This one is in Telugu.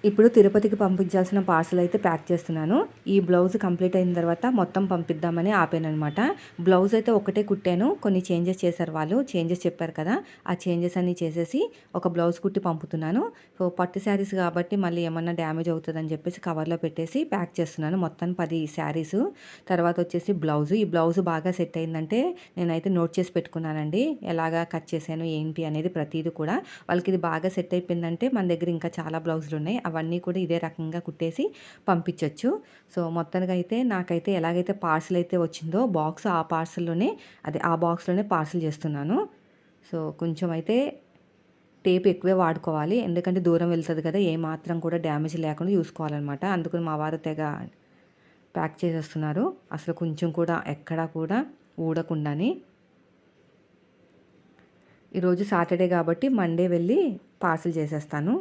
ఇప్పుడు తిరుపతికి పంపించాల్సిన పార్సల్ అయితే ప్యాక్ చేస్తున్నాను. ఈ బ్లౌజ్ కంప్లీట్ అయిన తర్వాత మొత్తం పంపిద్దామని ఆపాననమాట. బ్లౌజ్ అయితే ఒకటే కుట్టాను. కొన్ని చేంజెస్ చేశారు వాళ్ళు. చేంజెస్ చెప్పారు కదా! ఆ చేంజెస్ అన్నీ చేసేసి ఒక బ్లౌజ్ కుట్టి పంపుతున్నాను. సో, పట్టు శారీస్ కాబట్టి మళ్ళీ ఏమన్నా డ్యామేజ్ అవుతదని చెప్పేసి కవర్‌లో పెట్టేసి ప్యాక్ చేస్తున్నాను. మొత్తం 10 శారీసు. తర్వాత వచ్చేసి బ్లౌజు. ఈ బ్లౌజ్ బాగా సెట్ అయిందంటే నేనైతే నోట్ చేసి పెట్టుకున్నానండి. ఎలాగా కట్ చేశాను ఏంటి అనేది ప్రతీది కూడా. వాళ్ళకి ఇది బాగా సెట్ అయిపోయిందంటే మన దగ్గర ఇంకా చాలా బ్లౌజులున్నాయి. అవన్నీ కూడా ఇదే రకంగా కుట్టేసి పంపించొచ్చు. సో, మొత్తానికైతే అయితే నాకైతే ఎలాగైతే పార్సెల్ అయితే వచ్చిందో బాక్స్ ఆ పార్సెల్‌లోనే ఆ బాక్స్‌లోనే పార్సెల్ చేస్తున్నాను. సో, కొంచెం అయితే టేప్ ఎక్కువే వాడుకోవాలి. ఎందుకంటే దూరం వెళ్తది కదా! ఏమాత్రం కూడా డ్యామేజ్ లేకుండా చూసుకోవాలనమాట. అందుకని మా వారు తెగ ప్యాక్ చేసేస్తున్నారు. అసలు కొంచెం కూడా ఎక్కడా కూడా ఊడకుండాని. ఈరోజు సాటర్డే కాబట్టి మండే వెళ్ళి పార్సెల్ చేసేస్తాను.